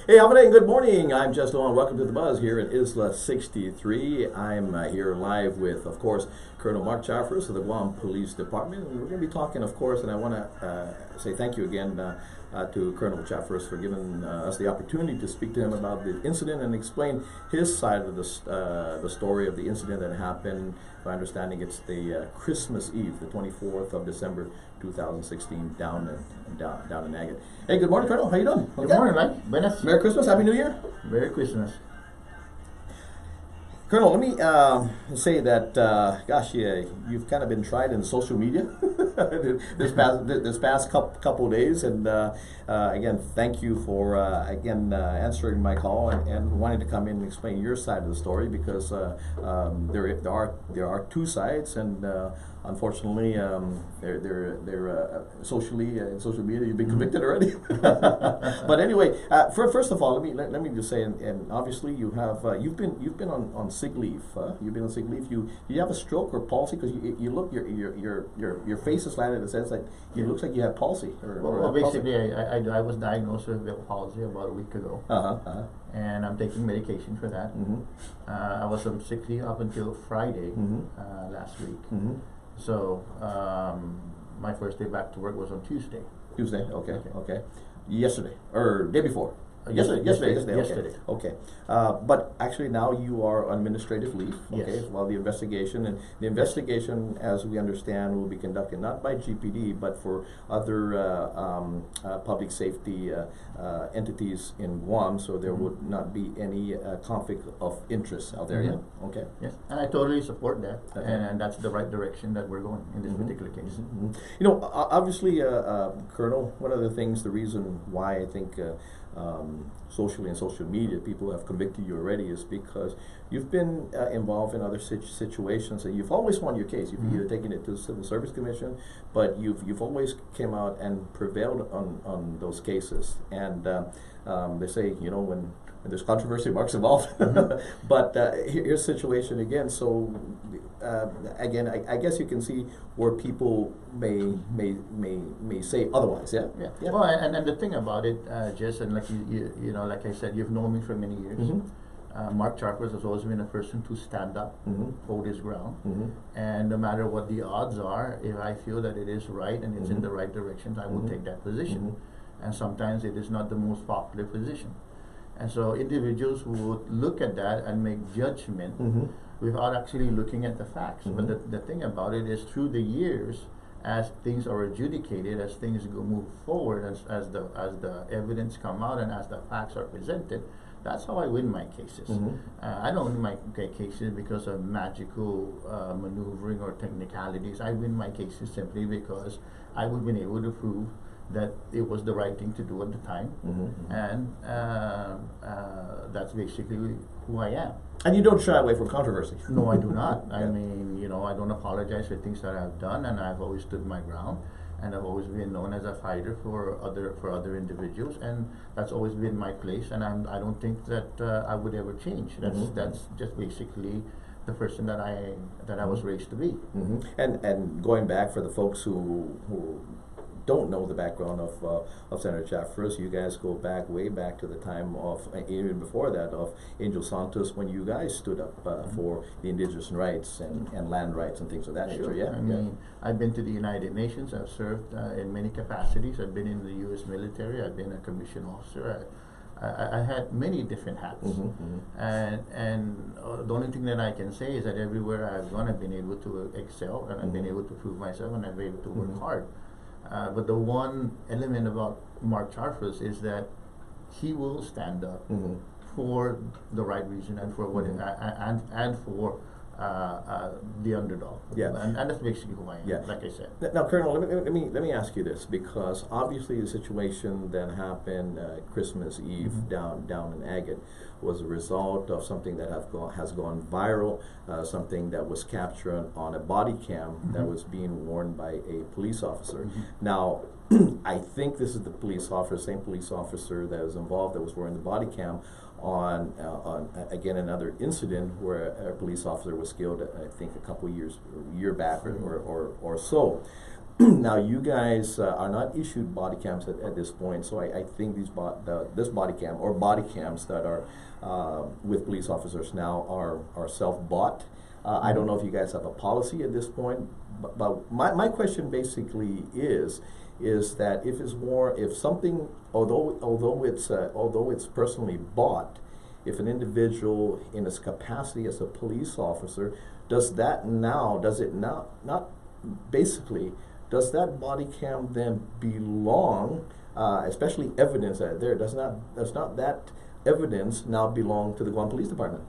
Hey, Alvin, good morning. I'm Jess Lujan. Welcome to the Buzz here in Isla 63. I'm here live with, of course, Colonel Mark Charfauros of the Guam Police Department. And we're going to be talking, of course, and I want to say thank you again to Colonel Charfauros for giving us the opportunity to speak to him about the incident and explain his side of the story of the incident that happened. My understanding, it's the Christmas Eve, the 24th of December, 2016, down in Agate. Hey, good morning, Colonel. How you doing? Good morning, Mike. Buenas. Merry Christmas, Happy New Year. Merry Christmas. Colonel, let me say that, gosh, yeah, you've kind of been tried in social media this past couple of days, and again, thank you for answering my call and wanting to come in and explain your side of the story, because there are two sides, and unfortunately, they're socially in social media. You've been convicted already. But anyway, first of all, let me just say, and obviously you have you've been on sick leave. You've been on sick leave. You have a stroke or palsy, because you look your face is landed in a sense like it looks like you have palsy. Well, basically, I was diagnosed with palsy about a week ago, and I'm taking medication for that. I was on sick leave up until Friday last week. So my first day back to work was on Tuesday. Tuesday, okay. Yesterday or day before. Yesterday. Okay. But actually now you are on administrative leave. Okay. Yes. While the investigation, as we understand, will be conducted not by GPD but for other public safety entities in Guam. So there would not be any conflict of interest out there. Yeah. Okay. Yes. And I totally support that, Okay. and that's the right direction that we're going in this particular case. You know, obviously, Colonel, one of the things, the reason why I think socially and social media people have convicted you already is because you've been involved in other situations, and you've always won your case. You've either taken it to the Civil Service Commission, but you've always came out and prevailed on those cases. And they say, you know, when there's controversy, Mark's involved. But here's the situation again. So again, I guess you can see where people may say otherwise. Yeah. Well, and the thing about it, Jess, and like you know, like I said, you've known me for many years. Mark Charfauros has always been a person to stand up, hold his ground, and no matter what the odds are, if I feel that it is right and it's in the right direction, I will take that position. And sometimes it is not the most popular position. And so individuals would look at that and make judgment without actually looking at the facts. But the thing about it is, through the years, as things are adjudicated, as things move forward, as the evidence come out and as the facts are presented, that's how I win my cases. I don't win my cases because of magical maneuvering or technicalities. I win my cases simply because I've been able to prove that it was the right thing to do at the time, and that's basically who I am. And you don't shy away from controversy. No, I do not. I mean, you know, I don't apologize for things that I've done, and I've always stood my ground, and I've always been known as a fighter for other individuals, and that's always been my place. And I don't think that I would ever change. That's just basically the person that I was raised to be. And going back for the folks who don't know the background of Senator Charfauros, you guys go back way back to the time of, even before that, of Angel Santos, when you guys stood up for the indigenous rights and land rights and things of that nature. Yeah, I mean, I've been to the United Nations. I've served in many capacities. I've been in the U.S. military. I've been a commissioned officer. I had many different hats, and the only thing that I can say is that everywhere I've gone, I've been able to excel, and I've been able to prove myself, and I've been able to work hard. But the one element about Mark Charfauros is that he will stand up for the right reason and for what and for the underdog. And that's basically who I am. Like I said. Now, Colonel, let me ask you this, because obviously the situation that happened Christmas Eve down in Agate was a result of something that has gone viral, something that was captured on a body cam that was being worn by a police officer. Now, I think this is the same police officer that was involved, that was wearing the body cam on again another incident where a police officer was killed, I think a year back or so. Now, you guys are not issued body cams at this point, so I think this body cam or body cams that are with police officers now are self-bought. I don't know if you guys have a policy at this point, but my question basically is that if something, although it's personally bought, if an individual in his capacity as a police officer, does that body cam then belong, especially evidence that does not that evidence now belong to the Guam Police Department?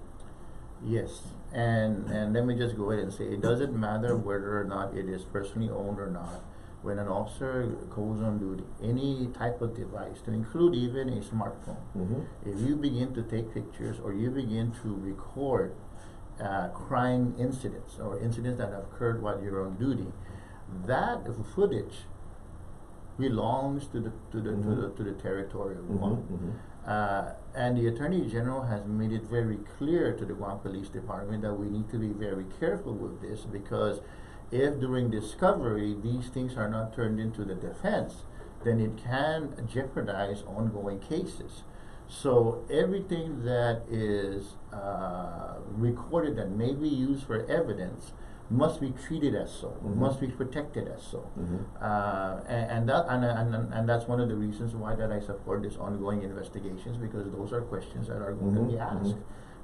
Yes, and let me just go ahead and say, it doesn't matter whether or not it is personally owned or not. When an officer goes on duty, any type of device, to include even a smartphone, if you begin to take pictures or you begin to record crime incidents or incidents that have occurred while you're on duty, that footage belongs to the territory of Guam. And the Attorney General has made it very clear to the Guam Police Department that we need to be very careful with this, because if during discovery these things are not turned into the defense, then it can jeopardize ongoing cases. So everything that is recorded that may be used for evidence must be treated as so, must be protected as so, and that's one of the reasons why that I support this ongoing investigations, because those are questions that are going to be asked.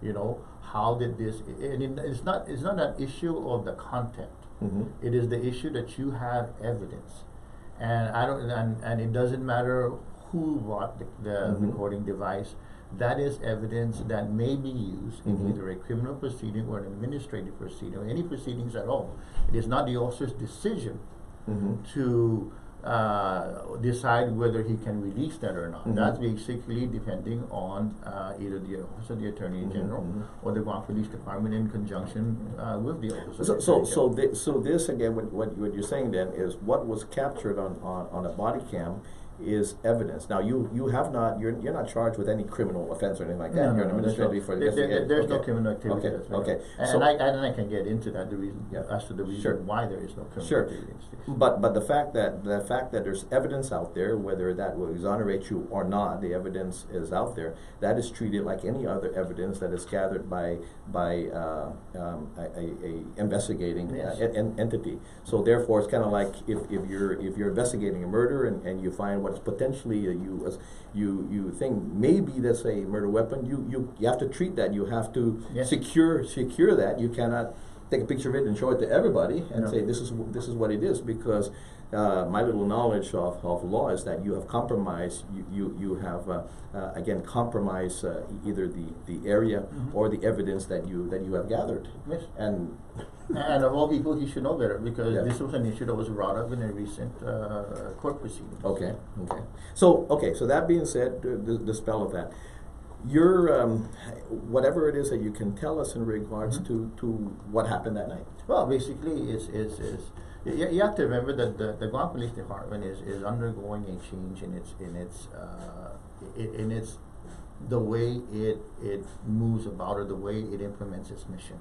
You know, how did this? And it's not an issue of the content. It is the issue that you have evidence, and it doesn't matter who bought the recording device. That is evidence that may be used in either a criminal proceeding or an administrative proceeding or any proceedings at all. It is not the officer's decision to decide whether he can release that or not. That's basically depending on either the Office of the Attorney General or the Guam Police Department in conjunction with the Office of the Attorney General. So this again, what you're saying then is what was captured on a body cam is evidence. Now you're not charged with any criminal offense or anything like that. No, you're an administrative for there's no criminal activity. Okay. And I can get into that as to the reason why there is no criminal activity. But the fact that there's evidence out there, whether that will exonerate you or not, the evidence is out there. That is treated like any other evidence that is gathered by a investigating entity. So therefore, it's kind of like if you're investigating a murder and you find what is potentially you think maybe that's a murder weapon, you have to treat that. You have to secure that. You cannot take a picture of it and show it to everybody and say this is what it is, because my little knowledge of law is that you have compromised. You have again compromised either the area or the evidence that you have gathered. Yes. And of all people, he should know better, because this was an issue that was brought up in a recent court proceeding. Okay. So that being said, the spell of that, your whatever it is that you can tell us in regards to what happened that night. Well, basically, you have to remember that the Guam Police Department is undergoing a change in its the way it moves about, or the way it implements its mission.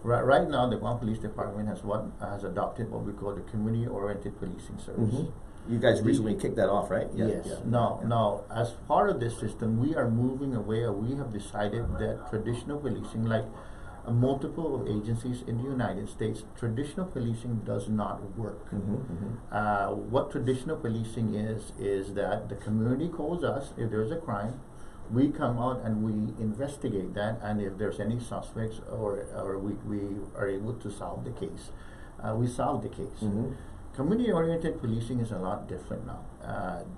Right now, the Guam Police Department has adopted what we call the community-oriented policing service. You guys recently kicked that off, right? Yes. Now, as part of this system, we are moving away, or we have decided that traditional policing, like multiple agencies in the United States, traditional policing does not work. What traditional policing is that the community calls us if there's a crime. We come out and we investigate that, and if there's any suspects or we are able to solve the case, we solve the case. Community-oriented policing is a lot different now.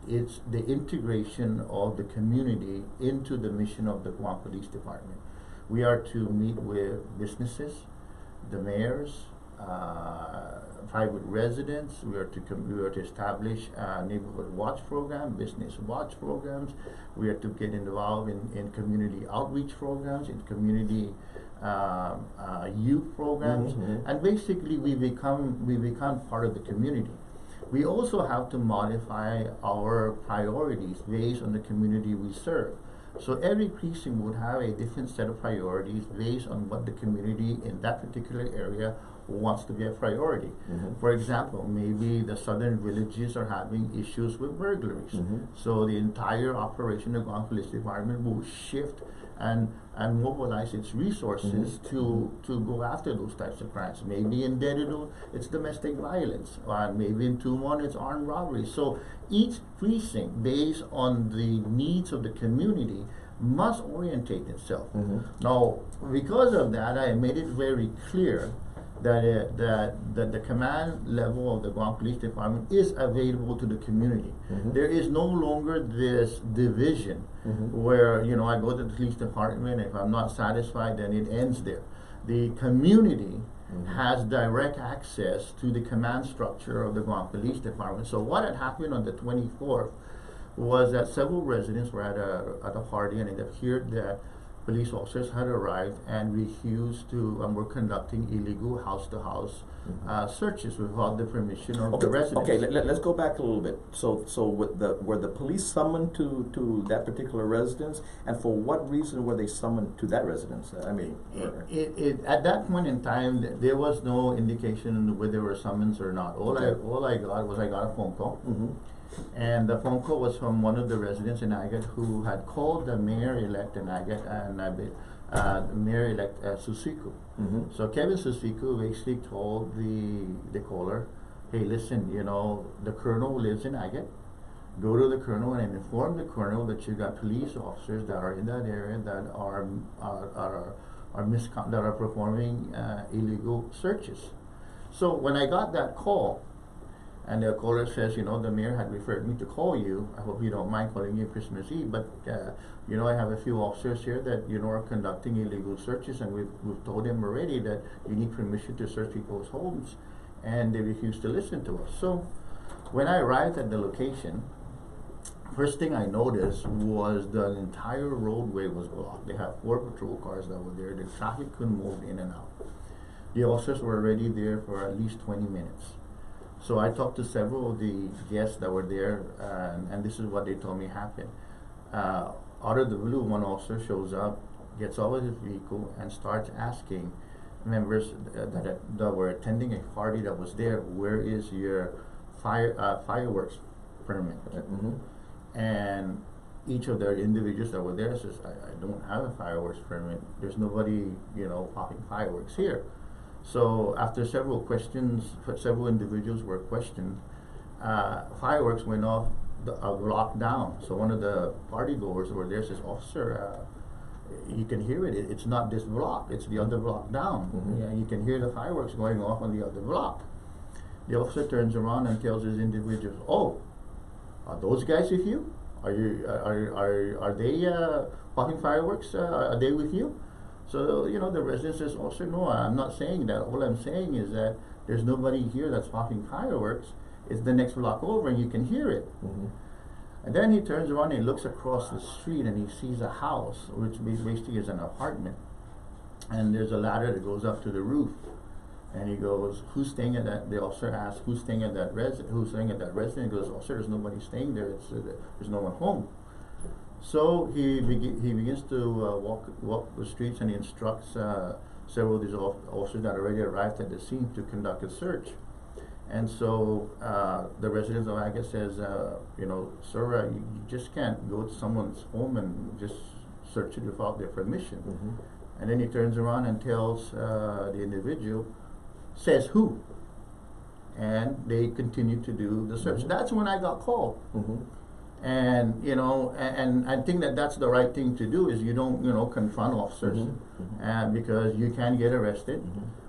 It's the integration of the community into the mission of the Guam Police Department. We are to meet with businesses, the mayors, private residents. We are to establish neighborhood watch program, business watch programs. We are to get involved in community outreach programs, in community youth programs, and basically we become part of the community. We also have to modify our priorities based on the community we serve. So every precinct would have a different set of priorities based on what the community in that particular area wants to be a priority. For example, maybe the southern villages are having issues with burglaries. So the entire operation of Guam Police Department will shift and mobilize its resources to go after those types of crimes. Maybe in Dedido, it's domestic violence. Maybe in Tumon, it's armed robbery. So each precinct, based on the needs of the community, must orientate itself. Now, because of that, I made it very clear that that the command level of the Guam Police Department is available to the community. There is no longer this division where, you know, I go to the police department, if I'm not satisfied, then it ends there. The community has direct access to the command structure of the Guam Police Department. So what had happened on the 24th was that several residents were at a party, and it appeared that police officers had arrived and refused to, were conducting illegal house-to-house searches without the permission of the residents. Okay, let's go back a little bit. So were the police summoned to that particular residence, and for what reason were they summoned to that residence? I mean, at that point in time, there was no indication whether there were summons or not. All I got was a phone call. And the phone call was from one of the residents in Agate who had called the mayor-elect in Agate and Mayor-elect Susiku. So Kevin Susiku basically told the caller, hey, listen, you know, the colonel lives in Agate. Go to the colonel and inform the colonel that you got police officers that are in that area that are performing illegal searches. So when I got that call, and the caller says, you know, the mayor had referred me to call you. I hope you don't mind calling you Christmas Eve, but you know, I have a few officers here that, you know, are conducting illegal searches, and we've told them already that you need permission to search people's homes, and they refuse to listen to us. So when I arrived at the location, first thing I noticed was the entire roadway was blocked. They have 4 patrol cars that were there. The traffic couldn't move in and out. The officers were already there for at least 20 minutes. So I talked to several of the guests that were there, and this is what they told me happened. Out of the blue, one officer shows up, gets out of his vehicle, and starts asking members that were attending a party that was there, where is your fireworks permit? And each of the individuals that were there says, I don't have a fireworks permit. There's nobody, you know, popping fireworks here. So after several questions, several individuals were questioned, fireworks went off a block down. So one of the party goers who were there says, officer, you can hear it. It's not this block, it's the other block down. Yeah, you can hear the fireworks going off on the other block. The officer turns around and tells his individuals, oh, are those guys with you? Are they popping fireworks? Are they with you? So, you know, the resident says, officer, no, I'm not saying that. All I'm saying is that there's nobody here that's popping fireworks. It's the next block over and you can hear it. And then he turns around and he looks across the street and he sees a house, which basically is an apartment. And there's a ladder that goes up to the roof. And he goes, who's staying at that? The officer asks, who's staying at that residence? Who's staying at that residence? He goes, officer, there's nobody staying there. There's no one home. So he begins to walk the streets, and he instructs several of these officers that already arrived at the scene to conduct a search. And so the resident of Agate says, you know, sir, you just can't go to someone's home and just search it without their permission. And then he turns around and tells the individual, says who? And they continue to do the search. That's when I got called. And, you know, and I think that that's the right thing to do, is you don't, you know, confront officers because you can get arrested.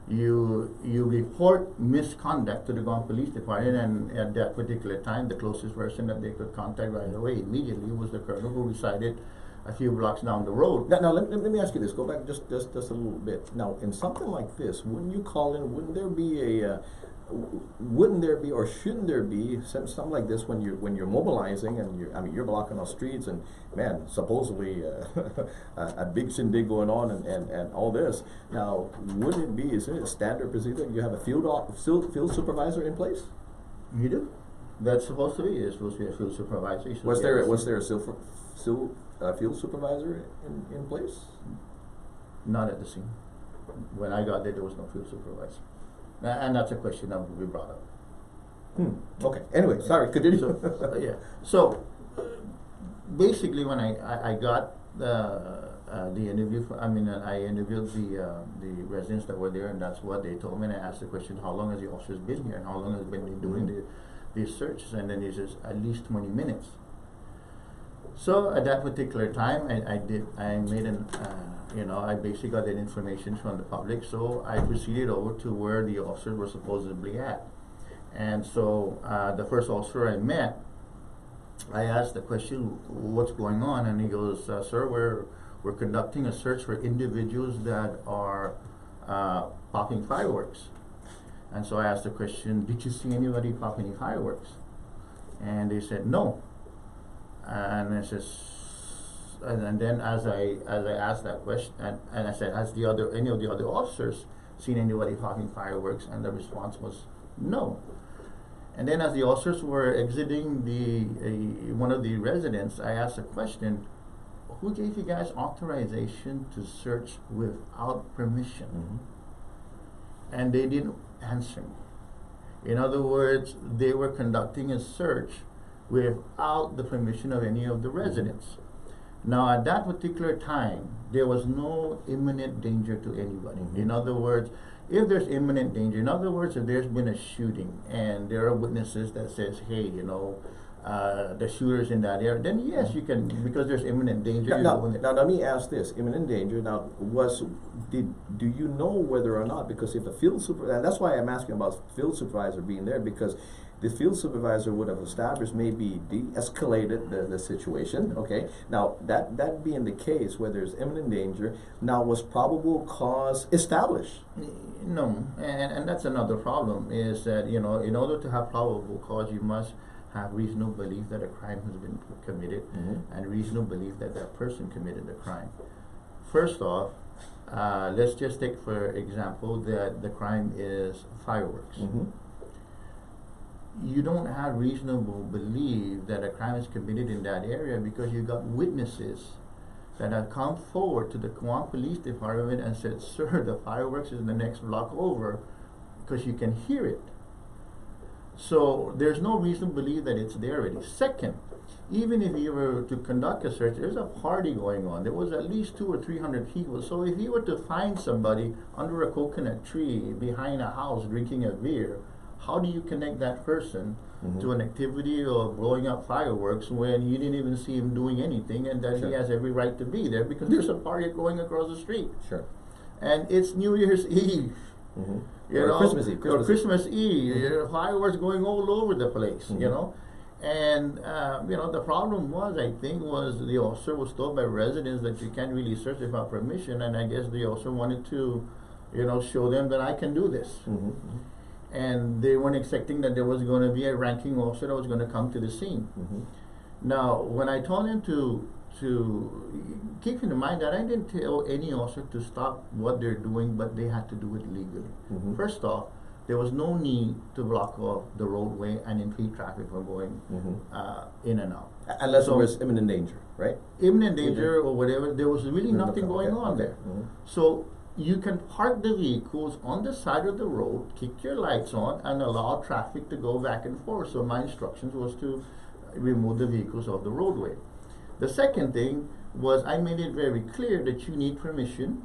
You report misconduct to the Guam Police Department, and at that particular time, the closest person that they could contact right away immediately was the colonel, who resided a few blocks down the road. Now let me ask you this. Go back just a little bit. Now, in something like this, wouldn't you call in? Wouldn't there be, or shouldn't there be something like this when you're mobilizing and you're blocking off streets, and man, supposedly a big shindig going on and all this. Now, wouldn't it be, isn't it a standard procedure? You have a field supervisor in place? You do. That's supposed to be. There's supposed to be a field supervisor. Was there a field supervisor in place? Not at the scene. When I got there was no field supervisor. And that's a question that will be brought up. Okay. Anyway, sorry. Continue. So, yeah. So basically, when I got the interview, I interviewed the residents that were there, and that's what they told me. And I asked the question, how long has the officers been here, and how long has been doing these searches? And then he says, at least 20 minutes. So at that particular time, I basically got that information from the public. So I proceeded over to where the officers were supposedly at. And so the first officer I met, I asked the question, what's going on? And he goes, sir, we're conducting a search for individuals that are popping fireworks. And so I asked the question, did you see anybody pop any fireworks? And they said no. And I says, and then as I asked that question, and I said, has any of the other officers seen anybody popping fireworks? And the response was no. And then as the officers were exiting one of the residents, I asked a question, who gave you guys authorization to search without permission? And they didn't answer me. In other words, they were conducting a search without the permission of any of the residents. Now at that particular time, there was no imminent danger to anybody. In other words, if there's imminent danger, in other words, if there's been a shooting and there are witnesses that says, hey, the shooter's in that area, then yes, you can, because there's imminent danger. Now, let me ask this: imminent danger. Now, do you know whether or not? Because if the field supervisor, and that's why I'm asking about field supervisor being there, because the field supervisor would have established, maybe de-escalated the situation. Okay. Now, that being the case, where there's imminent danger, now was probable cause established? No, and that's another problem. Is that in order to have probable cause, you must have reasonable belief that a crime has been committed, and reasonable belief that that person committed the crime. First off, let's just take for example that the crime is fireworks. You don't have reasonable belief that a crime is committed in that area because you got witnesses that have come forward to the Kawang Police Department and said, sir, the fireworks is the next block over, because you can hear it. So there's no reason to believe that it's there already. Second, even if you were to conduct a search, there's a party going on. There was at least 200 or 300 people. So if you were to find somebody under a coconut tree behind a house drinking a beer, how do you connect that person to an activity of blowing up fireworks when you didn't even see him doing anything, and that he has every right to be there because there's a party going across the street? Sure. And it's New Year's Eve. Or Christmas Eve. Or Christmas Eve. Fireworks going all over the place, And, the problem was, I think, the officer was told by residents that you can't really search without permission, and I guess the officer wanted to, show them that I can do this. And they weren't expecting that there was going to be a ranking officer that was going to come to the scene. Now, when I told him to keep in mind that I didn't tell any officer to stop what they're doing, but they had to do it legally. First off, there was no need to block off the roadway and impede traffic from going in and out. Unless there was imminent danger, right? Imminent danger or whatever, there was really nothing going on there. So you can park the vehicles on the side of the road, kick your lights on, and allow traffic to go back and forth. So my instructions was to remove the vehicles off the roadway. The second thing was I made it very clear that you need permission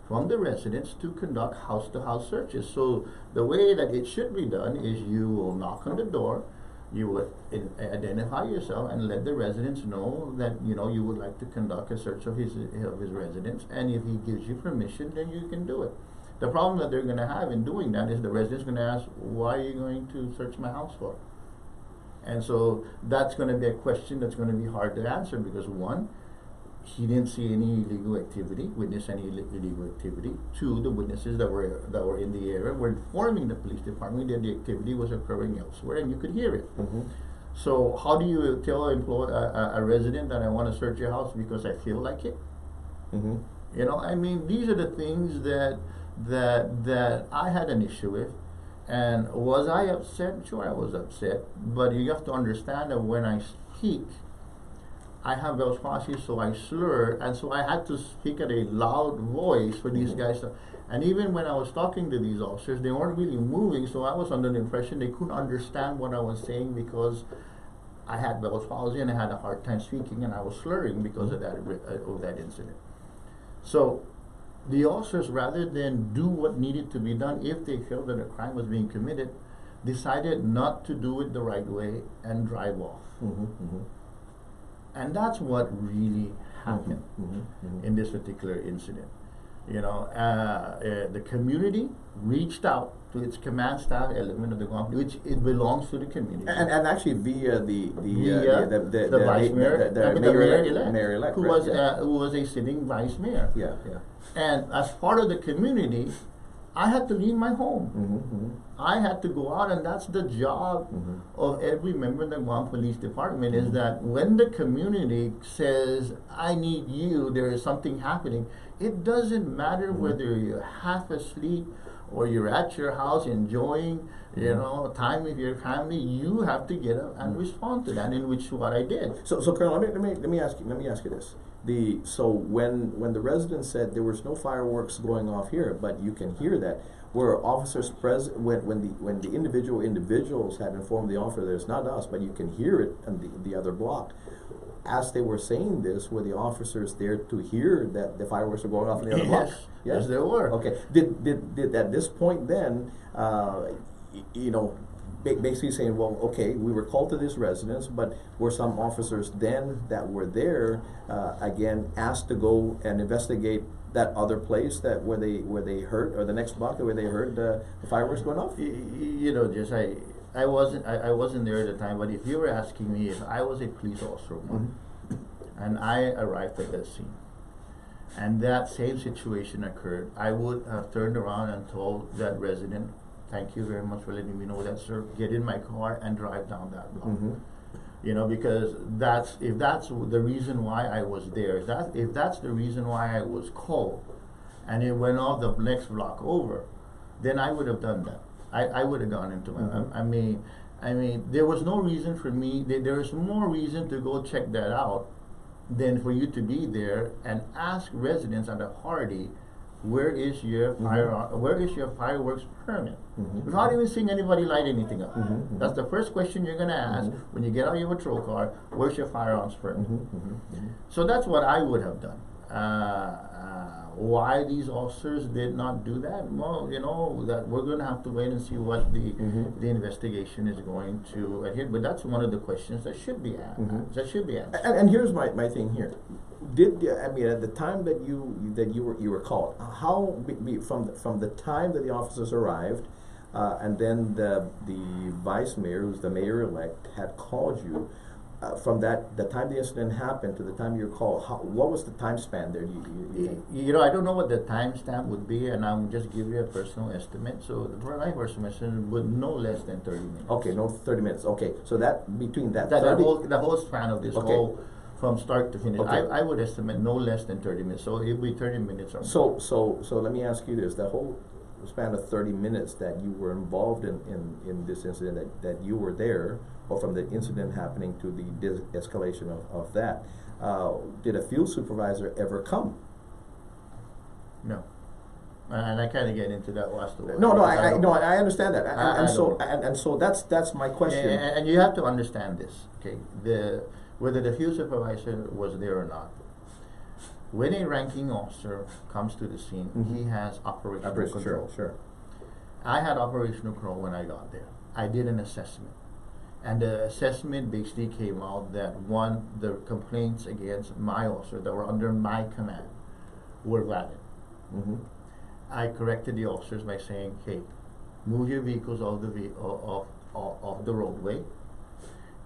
from the residents to conduct house-to-house searches. So the way that it should be done is you will knock on the door, you would identify yourself and let the residents know that you would like to conduct a search of his residence, and if he gives you permission, then you can do it. The problem that they're going to have in doing that is the residents going to ask, why are you going to search my house for? And so that's going to be a question that's going to be hard to answer because one, he didn't see any illegal activity, witness any illegal activity. Two, the witnesses that were in the area were informing the police department that the activity was occurring elsewhere, and you could hear it. So how do you tell a resident that I want to search your house because I feel like it? These are the things that I had an issue with. And was I upset? Sure, I was upset. But you have to understand that when I speak, I have Bell's palsy, so I slur, and so I had to speak at a loud voice for these guys to. And even when I was talking to these officers, they weren't really moving, so I was under the impression they couldn't understand what I was saying because I had Bell's palsy and I had a hard time speaking, and I was slurring because of that incident. So the officers, rather than do what needed to be done if they felt that a crime was being committed, decided not to do it the right way and drive off. And that's what really happened in this particular incident. You know, the community reached out to its command staff element of the Guam, which it belongs to the community. And actually via the vice mayor, the mayor elect, who was a sitting vice mayor. Yeah. And as part of the community, I had to leave my home. I had to go out, and that's the job of every member of the Guam Police Department, is that when the community says, I need you, there is something happening, it doesn't matter whether you're half asleep or you're at your house enjoying, you know, time with your family, you have to get up and respond to that, in which what I did. So Colonel, let me ask you this. So when the resident said there was no fireworks going off here, but you can hear that, were officers present when the individuals had informed the officer that it's not us, but you can hear it on the other block. As they were saying this, were the officers there to hear that the fireworks were going off in the other block? Yes, there were. Okay. Did at this point then, you know, basically saying, well, okay, we were called to this residence, but were some officers then that were there again asked to go and investigate that other place that where they heard, or the next block where they heard the fireworks going off? You know, just I wasn't there at the time, but if you were asking me if I was a police officer and I arrived at that scene and that same situation occurred, I would have turned around and told that resident, thank you very much for letting me know that, sir. Get in my car and drive down that block. You know, because if that's the reason why I was there, if that's the reason why I was called, and it went off the next block over, then I would have done that. I would have gone into my. I mean, there was no reason for me. There is more reason to go check that out than for you to be there and ask residents at a party, where is your where is your fireworks permit? Without even seeing anybody light anything up. That's the first question you're gonna ask when you get out of your patrol car. Where's your firearms permit? So that's what I would have done. Why these officers did not do that? Well, you know, that we're going to have to wait and see what the investigation is going to adhere. But that's one of the questions that should be asked. That should be asked. And here's my thing here. I mean, at the time that you were called, how from the time that the officers arrived, and then the vice mayor, who's the mayor elect, had called you. From the time the incident happened to the time you were called, what was the time span there? You know, I don't know what the time stamp would be, and I'm just giving you a personal estimate. So my personal estimate would no less than 30 minutes. Okay, no 30 minutes. Okay, so that between that the whole span of this whole from start to finish, okay. I would estimate no less than 30 minutes. So it would be 30 minutes or more. So let me ask you this: the whole span of 30 minutes that you were involved in this incident, that you were there, or from the incident happening to the escalation of that, did a field supervisor ever come? No. And I kind of get into that last the No, I understand that, and so that's my question. And you have to understand this, okay? Whether the field supervisor was there or not, when a ranking officer comes to the scene, he has operational control. Sure. I had operational control when I got there. I did an assessment. And the assessment basically came out that the complaints against my officer that were under my command were valid. I corrected the officers by saying, hey, move your vehicles off the roadway,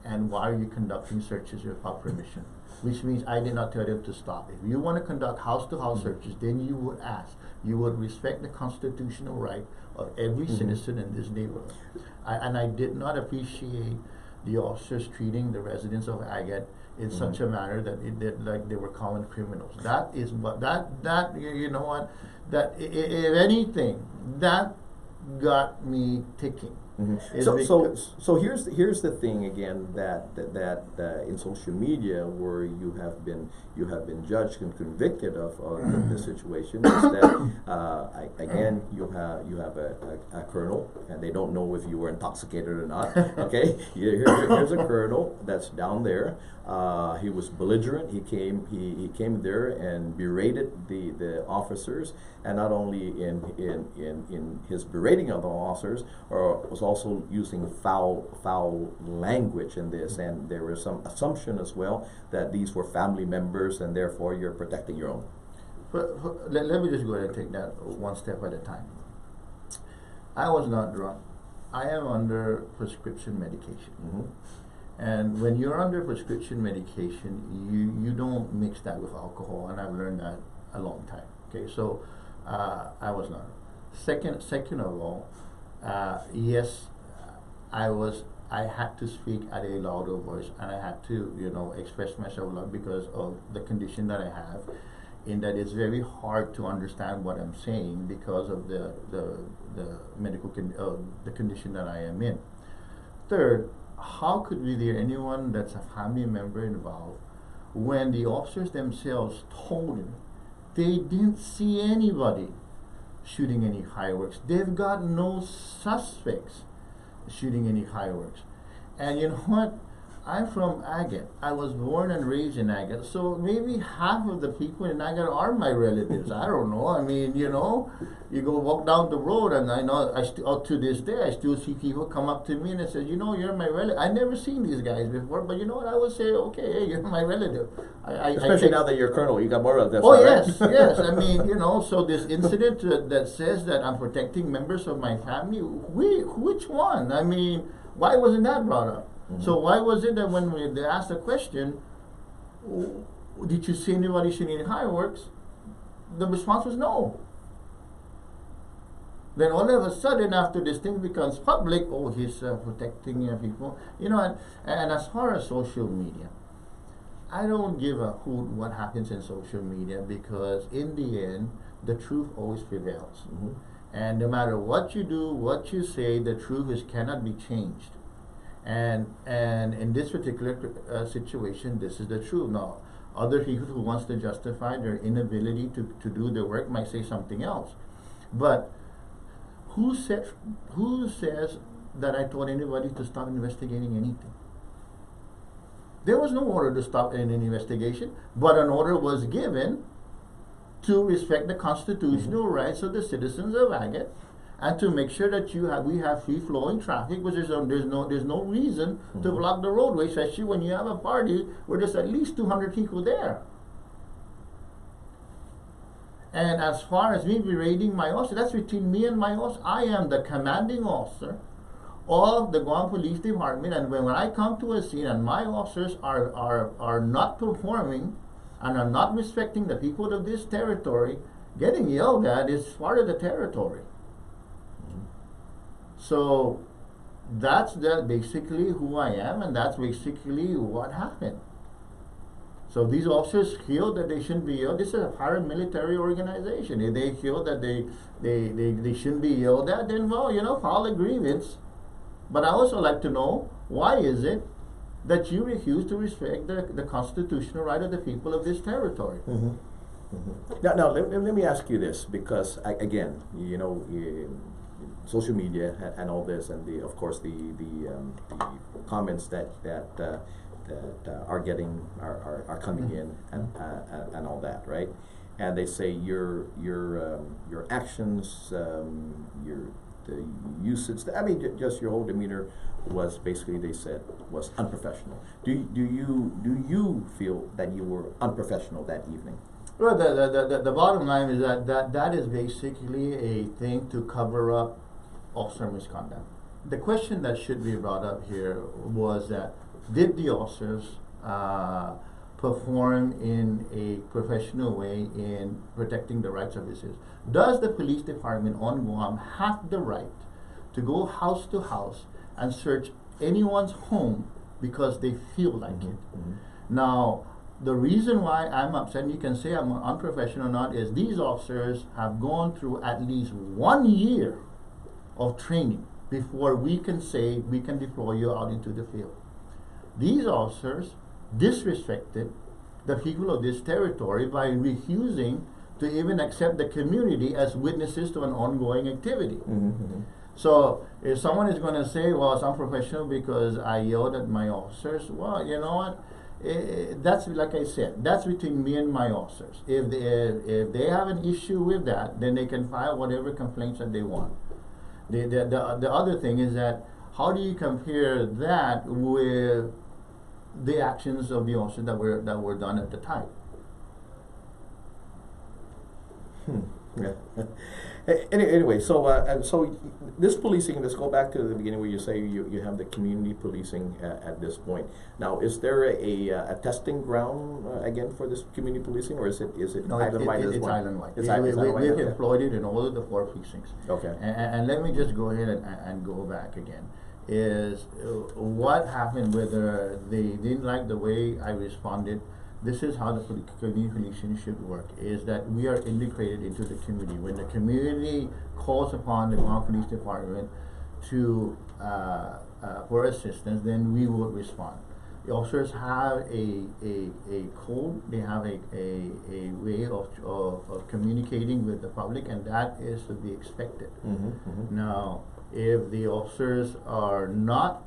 and why are you conducting searches without permission? Which means I did not tell them to stop. If you want to conduct house-to-house searches, then you would ask. You would respect the constitutional right of every citizen in this neighborhood. And I did not appreciate the officers treating the residents of Agate in such a manner that like they were common criminals. That is what you know what, that if anything, that got me ticking. is So here's the thing again that in social media where you have been judged and convicted of the situation is that again you have a colonel and they don't know if you were intoxicated or not. Okay, here's a colonel that's down there. He was belligerent. He came there and berated the officers, and not only in his berating of the officers, or was also using foul language in this, and there was some assumption as well that these were family members, and therefore you're protecting your own. Let me just go ahead and take that one step at a time. I was not drunk. I am under prescription medication. Mm-hmm. And when you're under prescription medication, you don't mix that with alcohol, and I've learned that a long time. Okay, so I was not. Second of all, yes, I had to speak at a louder voice, and I had to, express myself loud because of the condition that I have, in that it's very hard to understand what I'm saying because of the medical the condition that I am in. Third, how could be there anyone that's a family member involved when the officers themselves told me they didn't see anybody shooting any fireworks? They've got no suspects shooting any fireworks. And you know what? I'm from Agate. I was born and raised in Agate, so maybe half of the people in Agate are my relatives. I don't know. I mean, you go walk down the road, and I know up to this day, I still see people come up to me and they say, you're my relative. I never seen these guys before, but you know what? I would say, okay, hey, you're my relative. Especially now that you're colonel, you got more relatives. Oh yes, yes. I mean, so this incident that says that I'm protecting members of my family, which one? I mean, why wasn't that brought up? Mm-hmm. So why was it that when they asked the question, did you see anybody shooting fireworks, the response was no. Then all of a sudden, after this thing becomes public, he's protecting people. And as far as social media, I don't give a hoot what happens in social media, because in the end, the truth always prevails. Mm-hmm. And no matter what you do, what you say, the truth cannot be changed. And in this particular situation, this is the truth. Now, other people who wants to justify their inability to do their work might say something else. But who says that I told anybody to stop investigating anything? There was no order to stop any investigation, but an order was given to respect the constitutional rights of the citizens of Agate, and to make sure that we have free flowing traffic, because there's no reason to block the roadway, especially when you have a party where there's at least 200 people there. And as far as me berating my officer, that's between me and my officer. I am the commanding officer of the Guam Police Department, and when I come to a scene and my officers are not performing and are not respecting the people of this territory, getting yelled at is part of the territory. So that's basically who I am, and that's basically what happened. So these officers feel that they shouldn't be yelled. This is a paramilitary organization. If they feel that they shouldn't be yelled at, then file a grievance. But I also like to know, why is it that you refuse to respect the constitutional right of the people of this territory? Mm-hmm. Mm-hmm. Now let me ask you this, because again, social media and all this, and of course the comments that are coming in and all that, right? And they say your actions, the usage. Just your whole demeanor was basically, they said, was unprofessional. Do you feel that you were unprofessional that evening? Well, the bottom line is that is basically a thing to cover up officer misconduct. The question that should be brought up here was that, did the officers perform in a professional way in protecting the rights of citizens? Does the police department on Guam have the right to go house to house and search anyone's home because they feel like it? Mm-hmm. Now, the reason why I'm upset, and you can say I'm unprofessional or not, is these officers have gone through at least 1 year of training before we can say we can deploy you out into the field. These officers disrespected the people of this territory by refusing to even accept the community as witnesses to an ongoing activity. So if someone is going to say, well, it's unprofessional because I yelled at my officers, well, you know what? That's, like I said, that's between me and my officers. If they have an issue with that, then they can file whatever complaints that they want. The other thing is that, how do you compare that with the actions of the officers that were done at the time? Yeah. Anyway, so this policing. Let's go back to the beginning where you say you have the community policing at this point. Now, is there a testing ground again for this community policing, or is it No, island-wide as it's well? island-wide. It's island-wide. We've Okay. employed it in all of the 4 precincts. Okay. And let me just go ahead and go back again. Is what happened whether they didn't like the way I responded. This is how the community policing should work, is that we are integrated into the community. When the community calls upon the Guam Police Department to for assistance, then we will respond. The officers have a code, they have a way of communicating with the public, and that is to be expected. Now, if the officers are not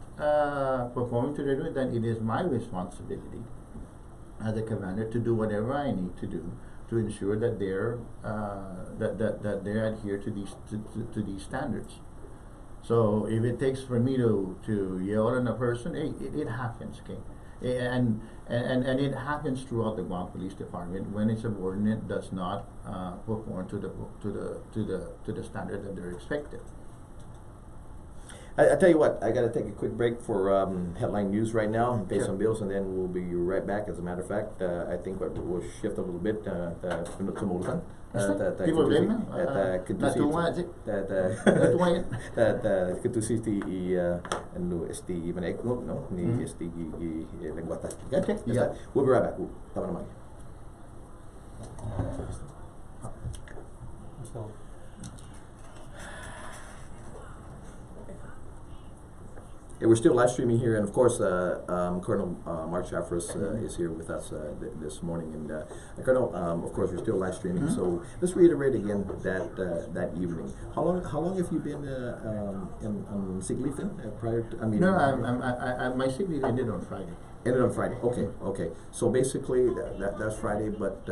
performing to their duty, then it is my responsibility as a commander to do whatever I need to do to ensure that they're that they adhere to these standards. So if it takes for me to yell at a person, hey, it happens, okay, and it happens throughout the Guam Police Department when a subordinate does not perform to the standard that they're expected. I tell you what, I got to take a quick break for headline news right now, pay Sure. some bills, and then we'll be right back. As a matter of fact, I think we'll shift a little bit to Mulutan. People blame me? Ketusiti ano esti manekno no ni esti lengwata. Okay, Yeah. we'll be right back. Tama naman. Yeah, we're still live streaming here, and of course, Colonel Mark Charfauros is here with us this morning. And Colonel, of course, we're still live streaming. So let's reiterate again that evening. How long have you been on sick leave then? Prior to, I mean, No, my sick leave ended on Friday. ended on Friday. Okay, okay. So basically, that's Friday. But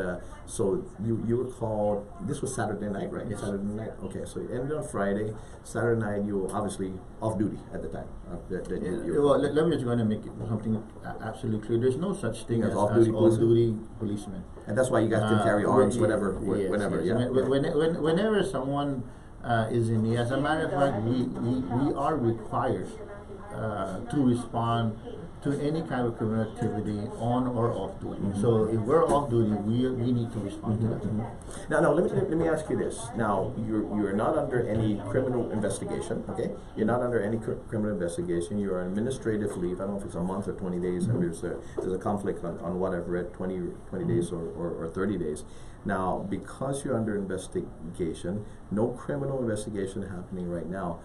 so you were called. This was Saturday night, right? Yes. Saturday night. Okay, so it ended on Friday. Saturday night, you were obviously off duty at the time. Well, let me just going to make something absolutely clear. There's no such thing As as off-duty off-duty policemen. And that's why you guys can carry arms, Yes, whenever. yes. Yeah. Whenever someone is in need, as a matter of fact, we are required to respond to any kind of criminal activity on or off duty. So if we're off duty, we need to respond to that. Now, let me ask you this. Now, you're not under any criminal investigation, okay? You're not under any criminal investigation. You're on administrative leave. I don't know if it's a month or 20 days. I mean, there's a conflict on what I've read, 20 days or 30 days. Now, because you're under investigation, no criminal investigation happening right now,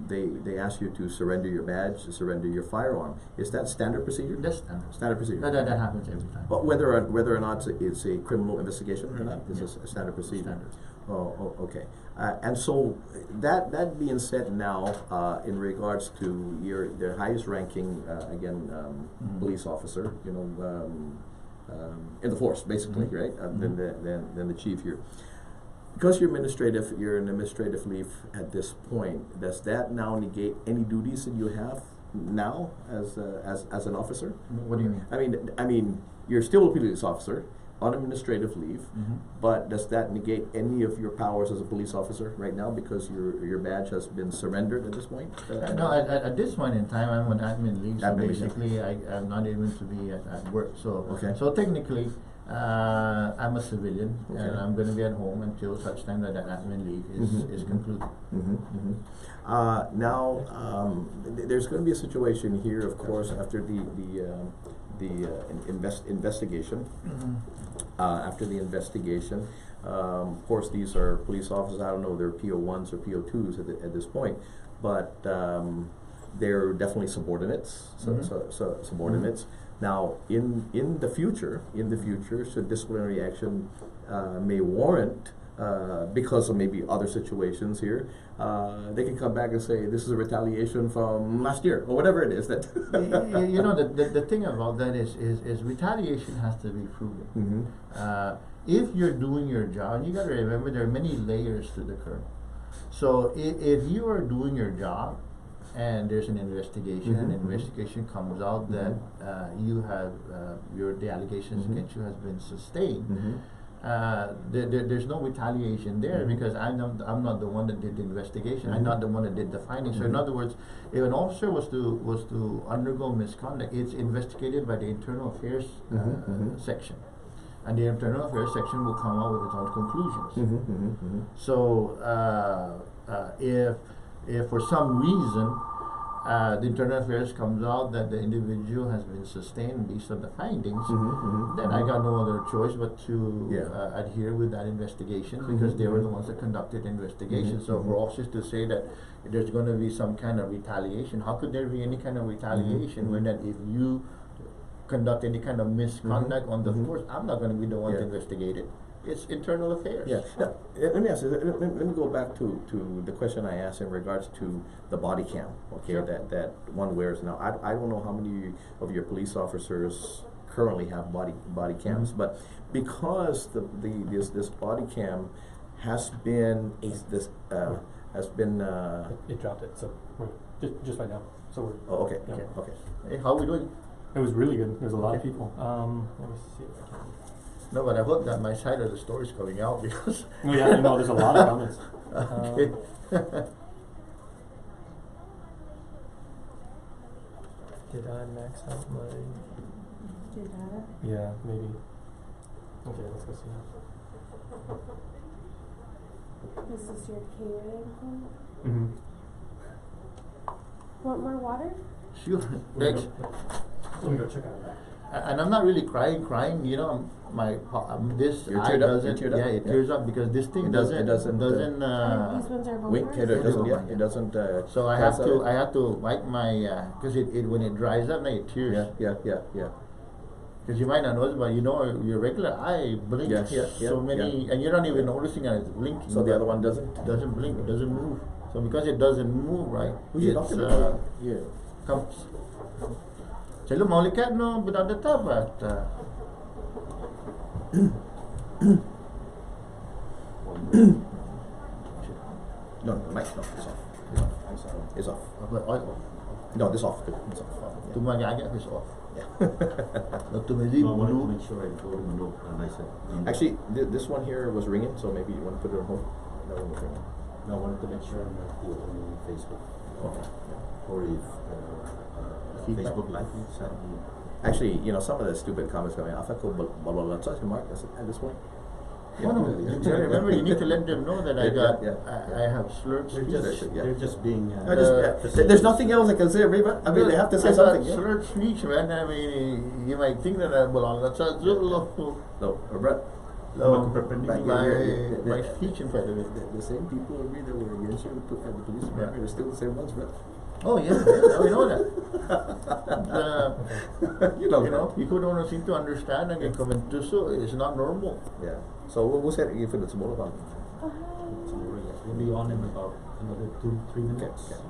they ask you to surrender your badge, to surrender your firearm. Is that standard procedure? That's standard. Standard procedure. That happens every time. But whether or not it's a criminal investigation or not, it's a standard procedure. Standard. Oh, okay. And so that being said, now in regards to the highest ranking police officer, you know, in the force, basically, right? Than the chief here. Because you're in administrative leave at this point. Does that now negate any duties that you have now as an officer? What do you mean? I mean, you're still a police officer on administrative leave, but does that negate any of your powers as a police officer right now because your badge has been surrendered at this point? No, at this point in time, I'm on admin leave, so Admin leave, basically I'm not able to be at work. So Okay. so technically, I'm a civilian, Okay. and I'm going to be at home until such time that admin leave is concluded. Now, there's going to be a situation here, of course, after the investigation. After the investigation, of course, these are police officers. I don't know, they're PO1s or PO2s at this point. but they're definitely subordinates. So subordinates. Now, in the future, should disciplinary action may warrant, because of maybe other situations here, they can come back and say this is a retaliation from last year or whatever it is that. You know, the thing about that is retaliation has to be proven. If you're doing your job, you got to remember there are many layers to the curve. So if you are doing your job and there's an investigation, and the investigation comes out that you have the allegations against you has been sustained, there's no retaliation there because I'm not the one that did the investigation. I'm not the one that did the findings. So in other words, if an officer was to undergo misconduct, it's investigated by the internal affairs section, and the internal affairs section will come out with its own conclusions. So if for some reason the internal affairs comes out that the individual has been sustained based on the findings, then I got no other choice but to adhere with that investigation because they were the ones that conducted the investigation. So for officers to say that there's going to be some kind of retaliation, how could there be any kind of retaliation when that if you conduct any kind of misconduct on the force, I'm not going to be the one to investigate it. It's internal affairs. Yeah. Now, let me ask you. Let me go back to the question I asked in regards to the body cam. Okay, that one wears now. I don't know how many of your police officers currently have body cams, but because this body cam has been It dropped it, so we're just right now. So we're. Oh, okay. Yeah. Okay. Hey, how are we doing? It was really good. There's a lot of people. Let me see if I can. No, but I hope that my side of the story is coming out because. Oh yeah, you know, there's a lot of comments. Okay. Did I max out my? Did that? Yeah, maybe. Okay, let's go see. This is your catering home? Mm-hmm. Want more water? Sure. Thanks. Let me go check out that. And I'm not really crying. You know, this You're eye teared up? doesn't. You're teared up? Yeah, it tears up because this thing It doesn't- These ones are Wink. bumpers? It doesn't. Yeah. It doesn't. So I have to wipe my because it when it dries up, now it tears. Yeah. Because you might not notice, but you know your regular eye blinks so many, and you're not even noticing that it's blinking. So the other one doesn't. It doesn't blink. It doesn't move. So because it doesn't move, right? Who's your doctor? Yeah. Comes. Celo maulikat no bedadata but No, Mike. No, it's off. It's off. oil. No, this off. It's off. Yeah. Tu agak is off. Yeah. Dr. Mezzi, I wanted to make sure I told him no, and I said, Actually, this one here was ringing, so maybe you want to put it on hold. That one was ringing. no, I wanted to make sure I'm not the only Facebook, Okay. or if Feedback. Facebook Live sent me. Actually, you know, some of the stupid comments coming out. I thought, blah blah blah. Touch Mark at this point. Oh, no. Remember, you need to let them know that I got, Yeah. I have slurred They're speech. just, Yeah. they're just being. There's nothing else I can say, Reba. I mean, they have to say I got something. Yeah? slurred speech, man. I mean, you might think that I belong. That's not true. No, Brett. My speech in front of it. The same people agree that we're against you at the police department. They're still the same ones, Brett. Oh yeah, we know that. You know. You know, people don't seem to understand and comment to so it's not normal. Yeah. So we'll set it for the tomorrow. Oh, hi. We'll be on in about another 2-3 minutes. Okay.